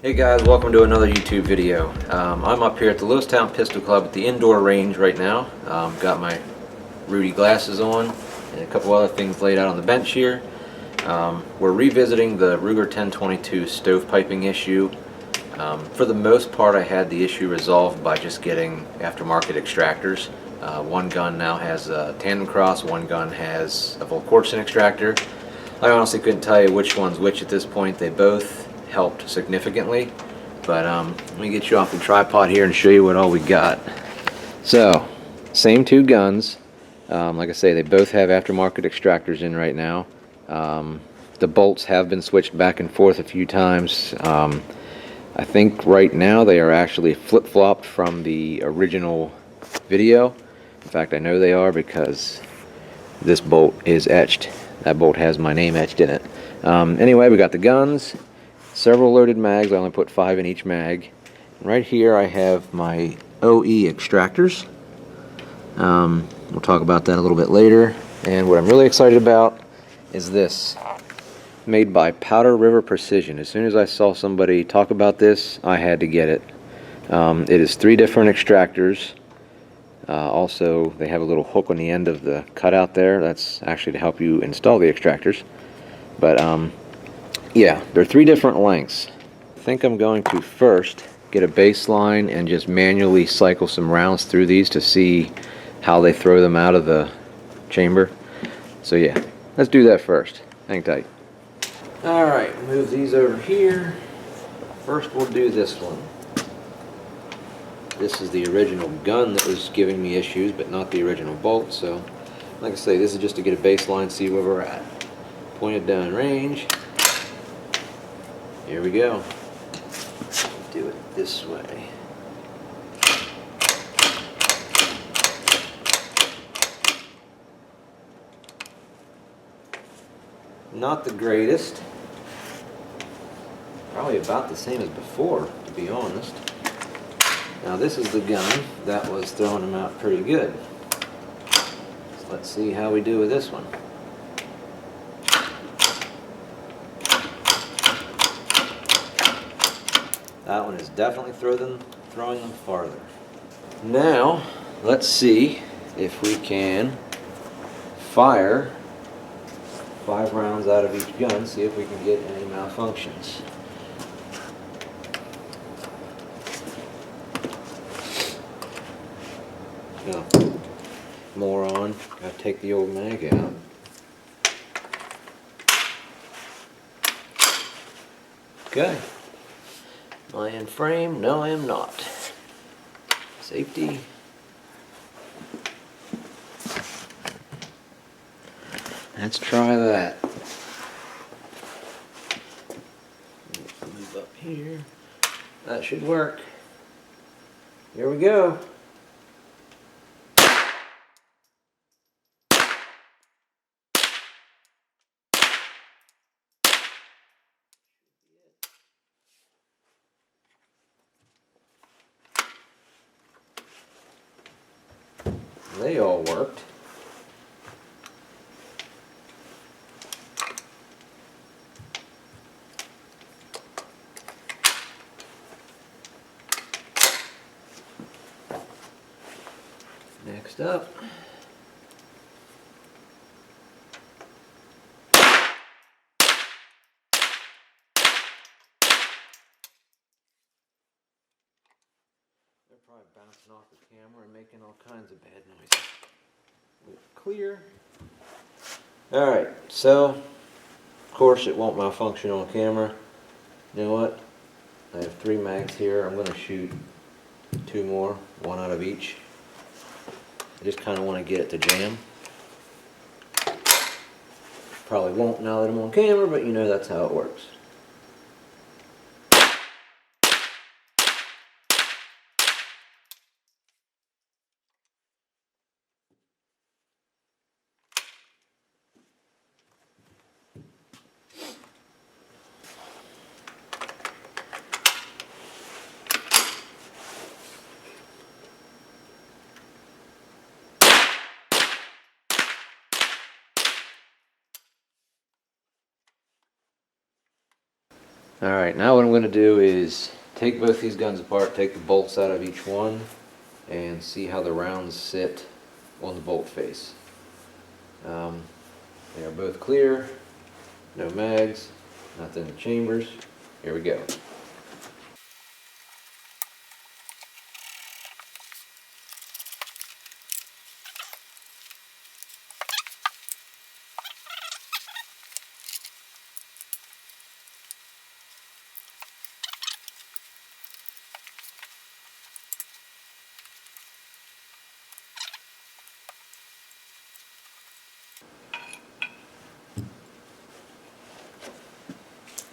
Hey guys, welcome to another YouTube video. I'm up here at the Lewistown Pistol Club at the indoor range right now. Got my Rudy glasses on and a couple other things laid out on the bench here. We're revisiting the Ruger 10/22 stovepiping issue. For the most part, I had the issue resolved by just getting aftermarket extractors. One gun now has a tandem cross, one gun has a Volquartsen extractor. I honestly couldn't tell you which one's which at this point. They both helped significantly, but let me get you off the tripod here and show you what all we got. So, same two guns. Like I say, they both have aftermarket extractors in right now. The bolts have been switched back and forth a few times. I think right now they are actually flip-flopped from the original video. In fact, I know they are because this bolt is etched. That bolt has my name etched in it. Anyway, we got the guns, several loaded mags. I only put 5 in each mag. Right here I have my OE extractors. We'll talk about that a little bit later. And what I'm really excited about is this, made by Powder River Precision. As soon as I saw somebody talk about this, I had to get it. It is 3 different extractors. Also, they have a little hook on the end of the cutout there. That's actually to help you install the extractors. But yeah, they're 3 different lengths. I think I'm going to first get a baseline and just manually cycle some rounds through these to see how they throw them out of the chamber. So yeah, let's do that first. Hang tight. Alright, move these over here. First we'll do this one. This is the original gun that was giving me issues, but not the original bolt. So, like I say, this is just to get a baseline, see where we're at. Pointed down range. Here we go. Do it this way. Not the greatest. Probably about the same as before, to be honest. Now this is the gun that was throwing them out pretty good. So let's see how we do with this one. That one is definitely throwing them farther. Now let's see if we can fire 5 rounds out of each gun, see if we can get any malfunctions. Oh, moron, gotta take the old mag out. Okay. Am I in frame? No, I am not. Safety. Let's try that. Move up here. That should work. Here we go. They all worked. Next up, they're probably bouncing off the camera and making all kinds of bad noises. Clear. Alright, so of course it won't malfunction on camera. You know what? I have 3 mags here. I'm going to shoot 2 more, 1 out of each. I just kind of want to get it to jam. Probably won't now that I'm on camera, but you know that's how it works. Alright, now what I'm going to do is take both these guns apart, take the bolts out of each one, and see how the rounds sit on the bolt face. They are both clear, no mags, nothing in the chambers. Here we go.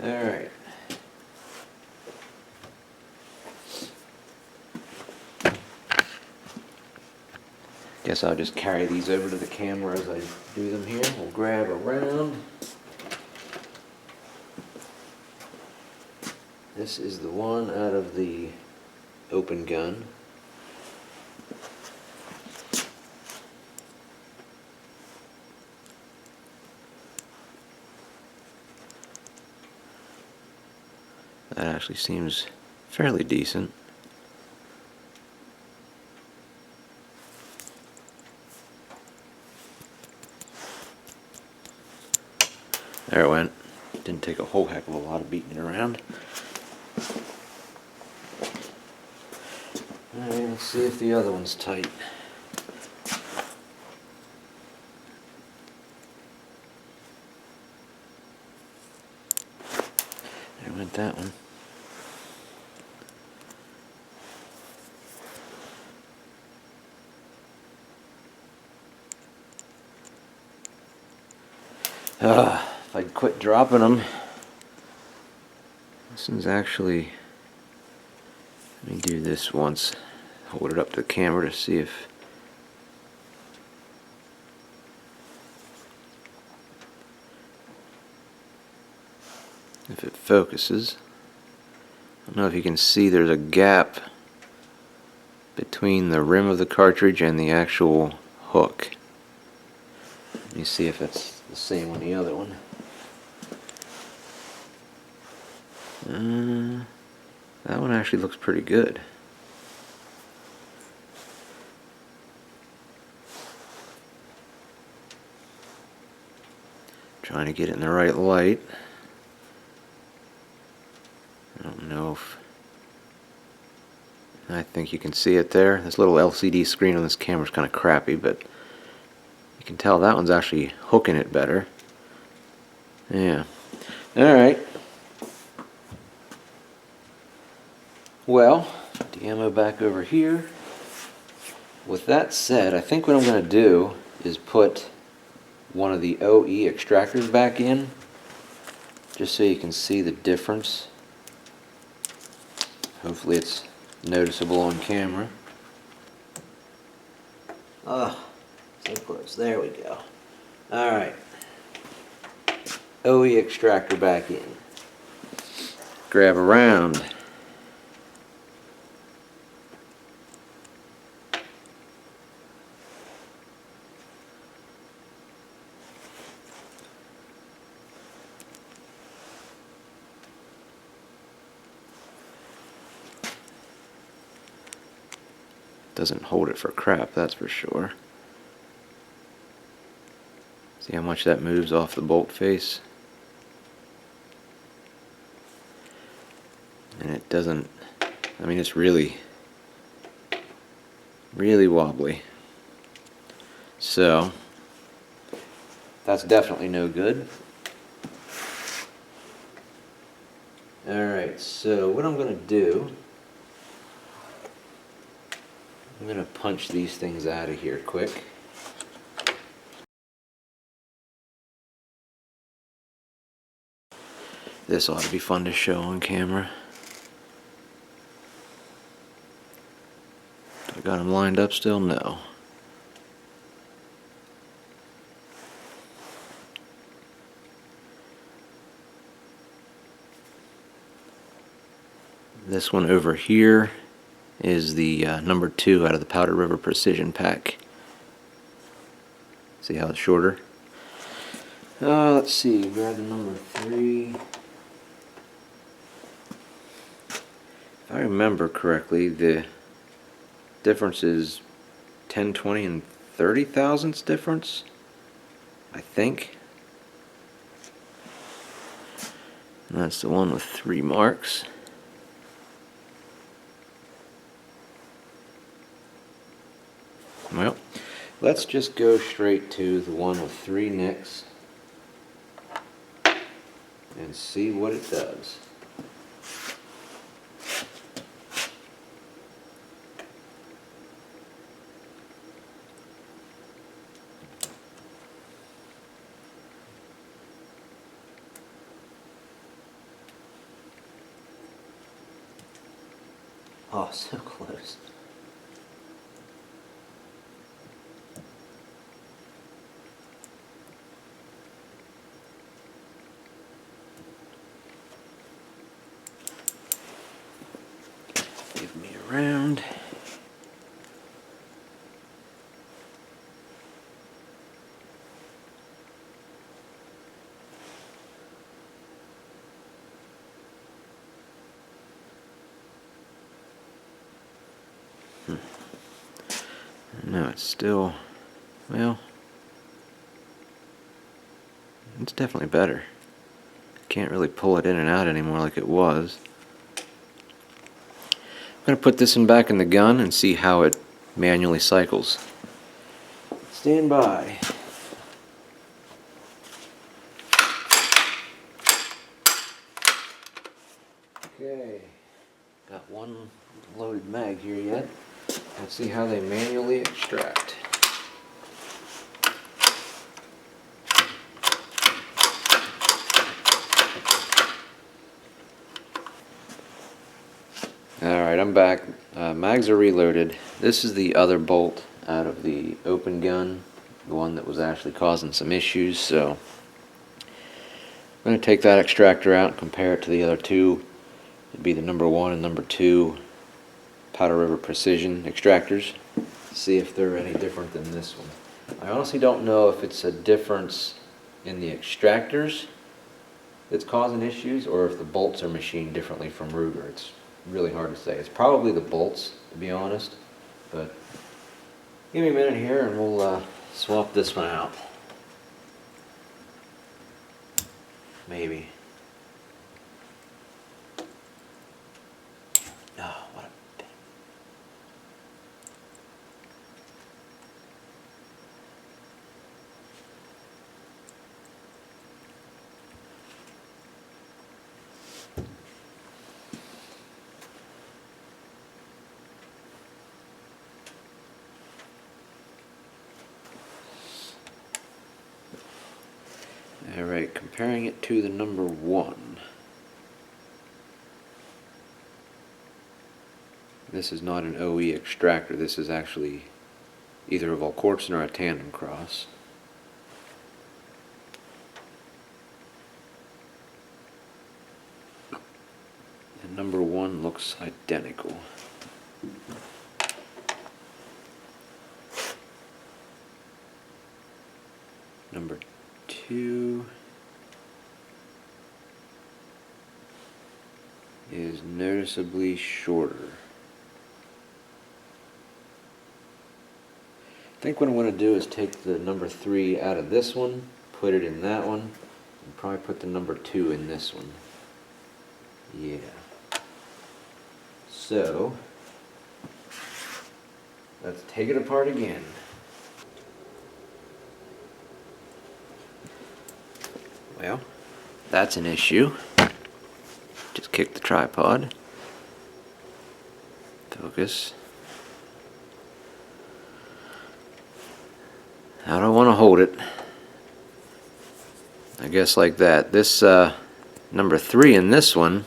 Alright. Guess I'll just carry these over to the camera as I do them here. We'll grab around. This is the one out of the open gun. That actually seems fairly decent. There it went. Didn't take a whole heck of a lot of beating it around. Alright, let's see if the other one's tight. There went that one. If I'd quit dropping them. This one's actually, let me do this once. Hold it up to the camera to see if it focuses. I don't know if you can see there's a gap between the rim of the cartridge and the actual hook. Let me see if it's the same on the other one. That one actually looks pretty good. Trying to get it in the right light. I don't know if... I think you can see it there. This little LCD screen on this camera is kind of crappy, but you can tell that one's actually hooking it better. Yeah. Alright. Well, put the ammo back over here. With that said, I think what I'm going to do is put one of the OE extractors back in, just so you can see the difference. Hopefully it's noticeable on camera. Oh, so close. There we go. Alright. OE extractor back in. Grab around. Doesn't hold it for crap, that's for sure. See how much that moves off the bolt face? And it doesn't, I mean, it's really wobbly. So, that's definitely no good. Alright, so what I'm going to do, I'm going to punch these things out of here quick. This ought to be fun to show on camera. I got them lined up still? No. This one over here is the number 2 out of the Powder River Precision Pack. See how it's shorter? Let's see, grab the number 3. If I remember correctly, the difference is 10, 20, and 30 thousandths difference, I think. And that's the one with 3 marks. Well, let's just go straight to the one with 3 nicks and see what it does. Oh, so close. Give me a round. No, it's still, well, it's definitely better. Can't really pull it in and out anymore like it was. I'm going to put this back in the gun and see how it manually cycles. Stand by. Okay, got one loaded mag here yet. Let's see how they manually extract. Alright, I'm back. Mags are reloaded. This is the other bolt out of the open gun, the one that was actually causing some issues, so I'm going to take that extractor out and compare it to the other two. It'd be the number 1 and number 2 Powder River Precision extractors. See if they're any different than this one. I honestly don't know if it's a difference in the extractors that's causing issues or if the bolts are machined differently from Ruger. It's really hard to say. It's probably the bolts, to be honest, but give me a minute here and we'll swap this one out. Maybe. Oh, what a pain. Alright, comparing it to the number 1. This is not an OE extractor, this is actually either a Volquartsen or a tandem cross. The number 1 looks identical. Number 2 is noticeably shorter. I think what I'm going to do is take the number 3 out of this one, put it in that one, and probably put the number 2 in this one. Yeah. So, let's take it apart again. Well, that's an issue. Just kick the tripod. Focus. How do I want to hold it? I guess like that. This number 3 in this one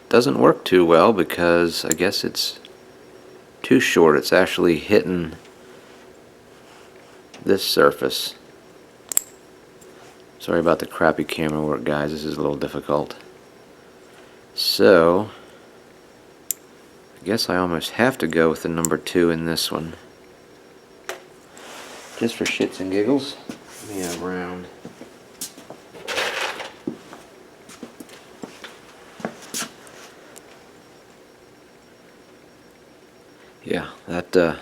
doesn't work too well because I guess it's too short. It's actually hitting this surface. Sorry about the crappy camera work, guys. This is a little difficult. So, I guess I almost have to go with the number 2 in this one. Just for shits and giggles. Give me a round. Yeah, that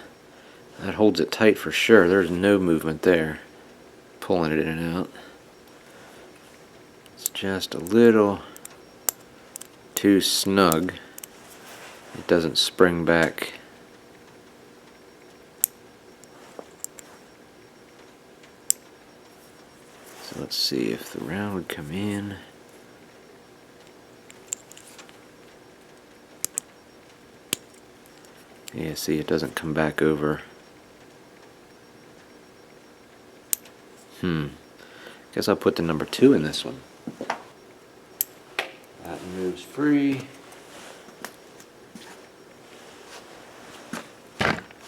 holds it tight for sure. There's no movement there. Pulling it in and out. It's just a little too snug. It doesn't spring back. So let's see if the round would come in. Yeah, see, it doesn't come back over. Guess I'll put the number 2 in this one. That moves free.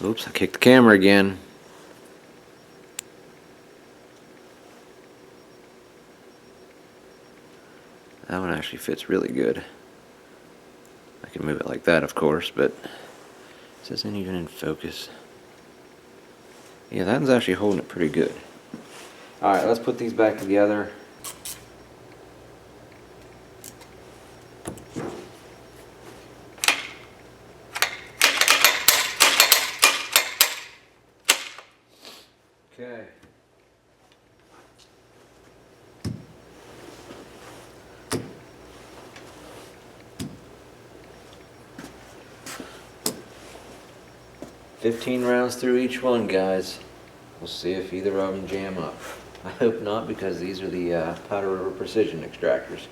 Oops, I kicked the camera again. That one actually fits really good. I can move it like that, of course, but this isn't even in focus. Yeah, that one's actually holding it pretty good. Alright, let's put these back together. Okay. "15 rounds through each one, guys. We'll see if either of them jam up. I hope not, because these are the Powder River Precision extractors.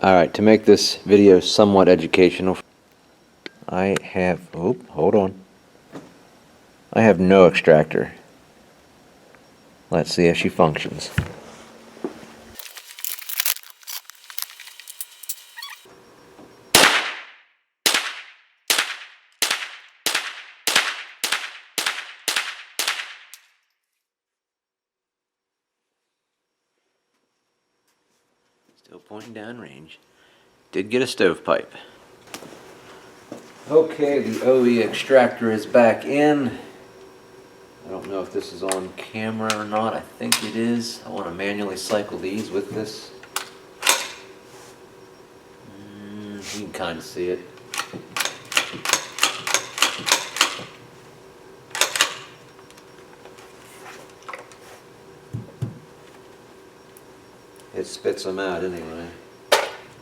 Alright, to make this video somewhat educational, I have, hold on. I have no extractor. Let's see if she functions. Still pointing downrange. Did get a stovepipe. Okay, the OE extractor is back in. I don't know if this is on camera or not. I think it is. I want to manually cycle these with this. You can kind of see it. It spits them out anyway.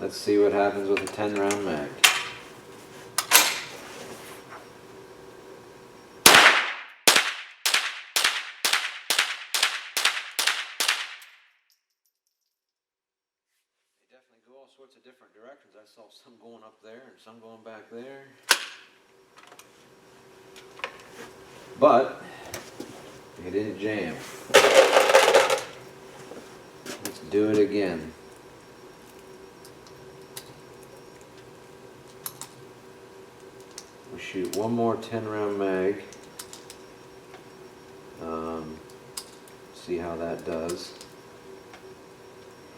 Let's see what happens with a 10-round mag. They definitely go all sorts of different directions. I saw some going up there and some going back there. But it didn't jam. Let's do it again. We'll shoot one more 10-round mag. See how that does.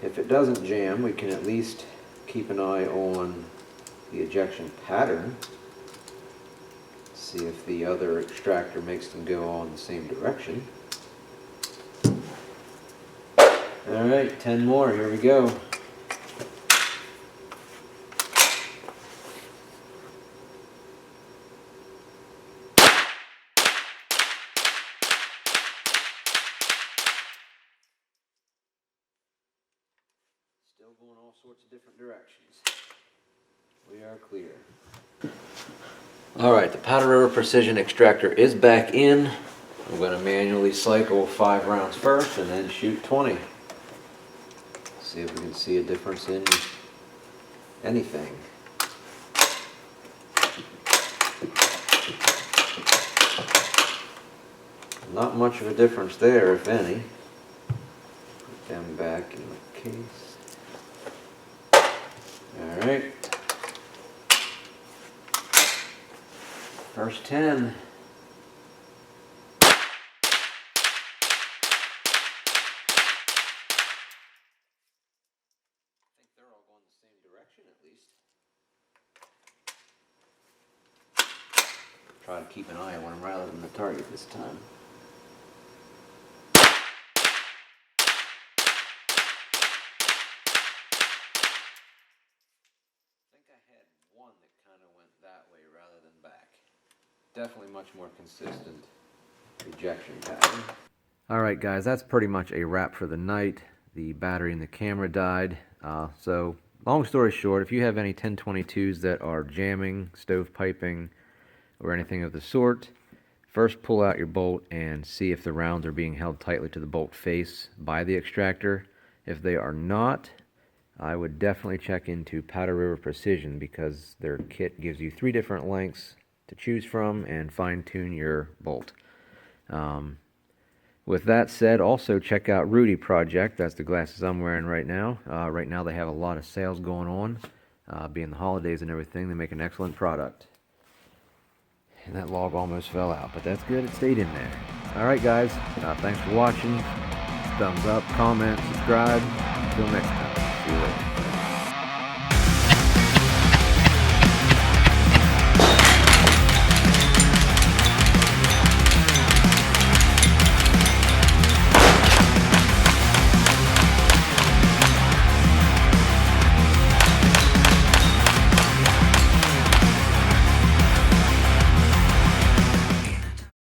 If it doesn't jam, we can at least keep an eye on the ejection pattern. See if the other extractor makes them go all in the same direction. Alright, 10 more, here we go. Still going all sorts of different directions. We are clear. Alright, the Powder River Precision extractor is back in. I'm going to manually cycle 5 rounds first and then shoot 20. See if we can see a difference in anything. Not much of a difference there, if any. Put them back in the case. Alright. First 10. direction at least. Try to keep an eye on them rather than the target this time. One that kind of went that way rather than back. Definitely much more consistent ejection pattern. Alright guys, that's pretty much a wrap for the night. The battery in the camera died. So long story short, if you have any 1022s that are jamming, stovepiping, or anything of the sort, first pull out your bolt and see if the rounds are being held tightly to the bolt face by the extractor. If they are not, I would definitely check into Powder River Precision because their kit gives you 3 different lengths to choose from and fine-tune your bolt. With that said, also check out Rudy Project. That's the glasses I'm wearing right now. Right now they have a lot of sales going on. Being the holidays and everything, they make an excellent product. And that log almost fell out, but that's good. It stayed in there. Alright guys, thanks for watching. Thumbs up, comment, subscribe. Until next time.